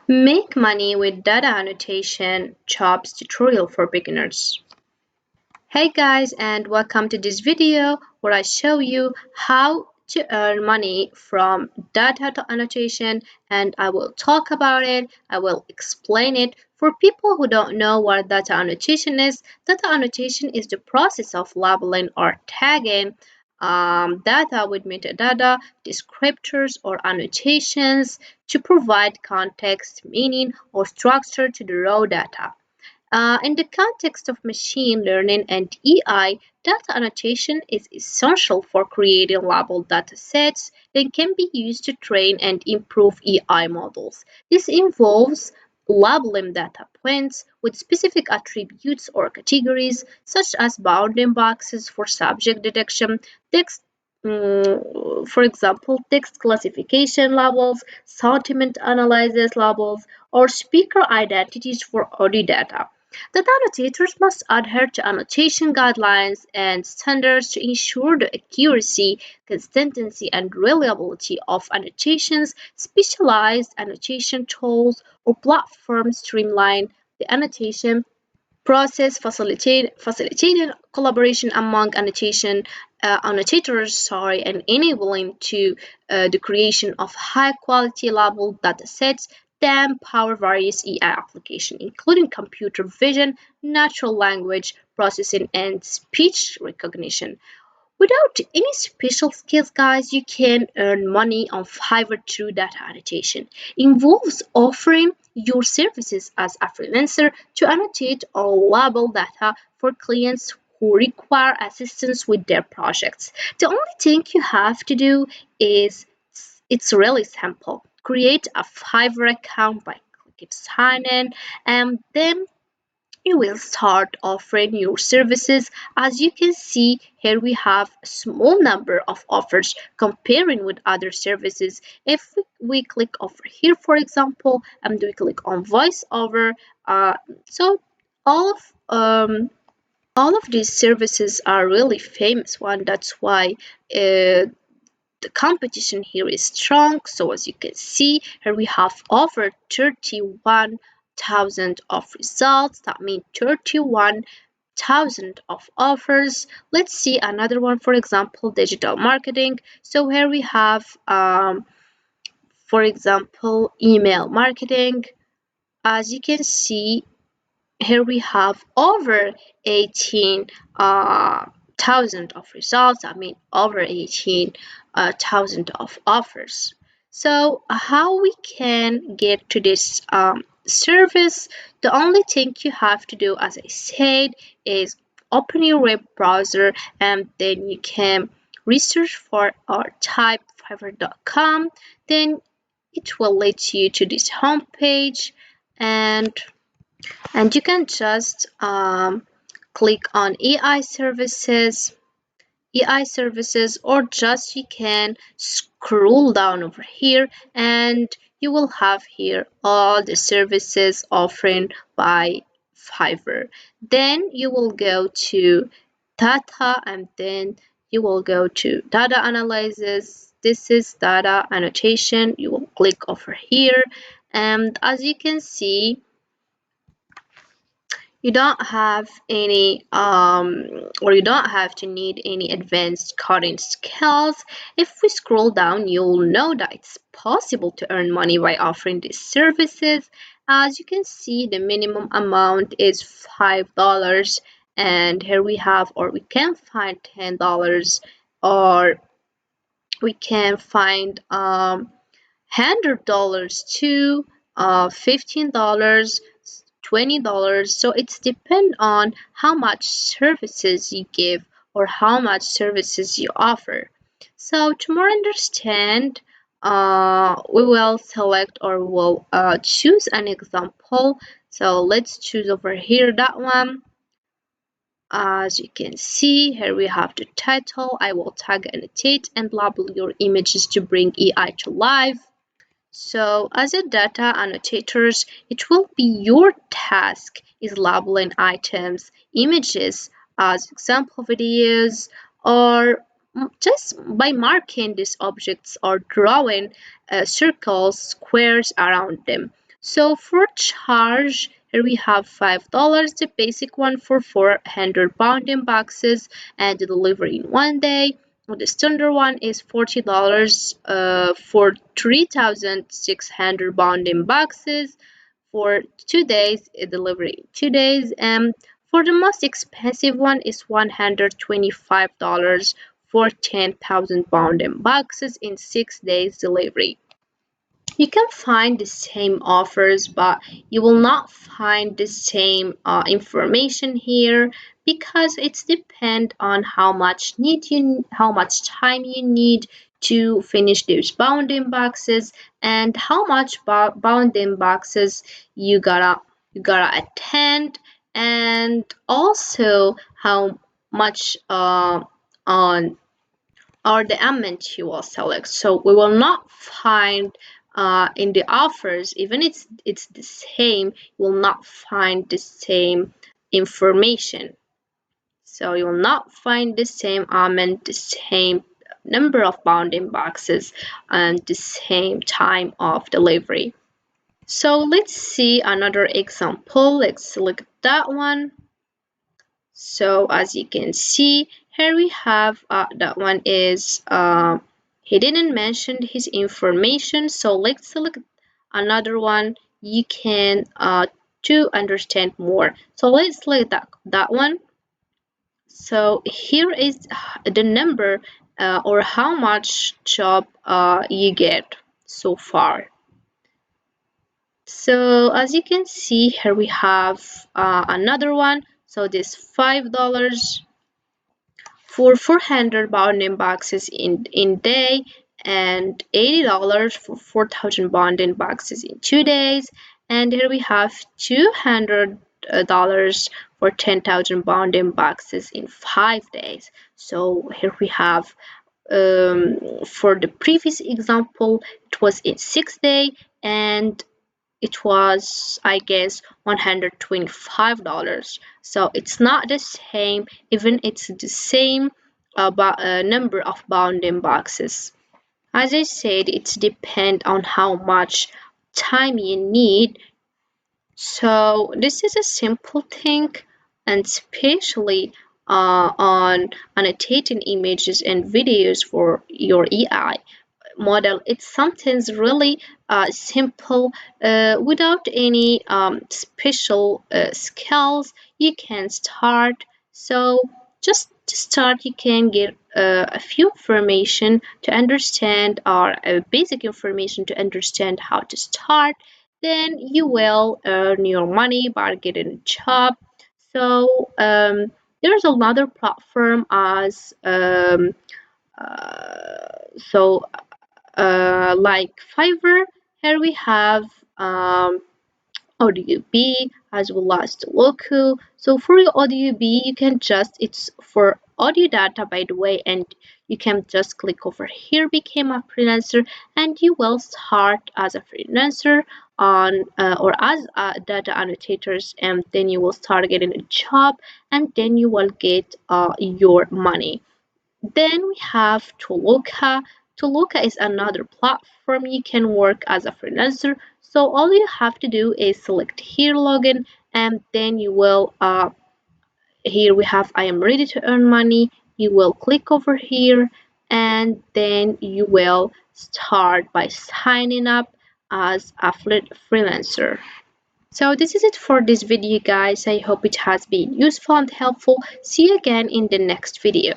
Make money with data annotation jobs tutorial for beginners. Hey guys, and welcome to this video where I show you how to earn money from data annotation, and I will talk about it. I will explain it. For people who don't know what data annotation is, data annotation is the process of labeling or tagging data with metadata, descriptors, or annotations to provide context, meaning, or structure to the raw data. In the context of machine learning and AI, data annotation is essential for creating labeled data sets that can be used to train and improve AI models. This involves labeling data points with specific attributes or categories, such as bounding boxes for subject detection, text for example, text classification labels, sentiment analysis labels, or speaker identities for audio data. The annotators must adhere to annotation guidelines and standards to ensure the accuracy, consistency, and reliability of annotations. Specialized annotation tools or platforms streamline the annotation process, facilitating collaboration among annotators, and enabling to the creation of high quality labeled data sets that empower various AI applications, including computer vision, natural language processing, and speech recognition. Without any special skills, guys, you can earn money on Fiverr through data annotation. Involves offering your services as a freelancer to annotate or label data for clients who require assistance with their projects. The only thing you have to do is it's really simple. Create a Fiverr account by clicking sign in, and then you will start offering your services. As you can see here, we have a small number of offers comparing with other services. If we click over here, for example, and we click on voiceover, so all of all of these services are really famous one. That's why the competition here is strong. So as you can see here, we have over 31,000 of results. That means 31,000 of offers. Let's see another one, for example, digital marketing. So here we have for example, email marketing. As you can see here, we have over 18 thousand of results. I mean over 18 thousand of offers. So how we can get to this service? The only thing you have to do, as I said, is open your web browser, and then you can research for or type fiverr.com. Then it will lead you to this home page, and you can just click on AI services, or just you can scroll down over here, and you will have here all the services offering by Fiverr. Then you will go to data, and then you will go to data analysis. This is data annotation. You will click over here, and as you can see, you don't have any or you don't have to need any advanced coding skills. If we scroll down, you'll know that it's possible to earn money by offering these services. As you can see, the minimum amount is $5, and here we have, or we can find $10, or we can find $100 to $15, $20. So it's depend on how much services you give or how much services you offer. So to more understand, we will select or we'll choose an example. So let's choose over here that one. As you can see here, we have the title. I will tag, annotate, and label your images to bring AI to life. So as a data annotators, it will be your task is labeling items, images as example videos, or just by marking these objects or drawing circles, squares around them. So for charge, here we have $5, the basic one for 400 bounding boxes and the delivery in 1 day. The standard one is $40 for 3,600 bounding boxes for 2 days, delivery 2 days. And for the most expensive one is $125 for 10,000 bounding boxes in 6 days delivery. You can find the same offers, but you will not find the same information here because it's depend on how much time you need to finish those bounding boxes and how much bounding boxes you gotta attend, and also how much on or the amount you will select. So we will not find in the offers, even it's the same, you will not find the same information. So you will not find the same amount, the same number of bounding boxes, and the same time of delivery. So let's see another example. Let's select that one. So as you can see here, we have that one is he didn't mention his information, so let's select another one you can to understand more. So let's select that one. So here is the number or how much job you get so far. So as you can see here, we have another one. So this $5 for 400 bounding boxes in day, and $80 for 4,000 bounding boxes in 2 days. And here we have $200 for 10,000 bounding boxes in 5 days. So here we have for the previous example, it was in 6 days, and it was, I guess, $125. So it's not the same, even it's the same number of bounding boxes. As I said, it's depend on how much time you need. So this is a simple thing, and especially on annotating images and videos for your AI model, it's sometimes really simple without any special skills. You can start. So just to start, you can get a few information to understand, or basic information to understand how to start. Then you will earn your money by getting a job. So there's another platform as so like Fiverr. Here we have AudioB as well as the local. So for your AudioB, you can just, it's for audio data by the way, and you can just click over here, become a freelancer, and you will start as a freelancer on or as data annotators, and then you will start getting a job, and then you will get your money. Then we have Toloka. Toloka is another platform you can work as a freelancer. So all you have to do is select here login, and then you will here we have I am ready to earn money. You will click over here, and then you will start by signing up as a freelancer. So this is it for this video, guys. I hope it has been useful and helpful. See you again in the next video.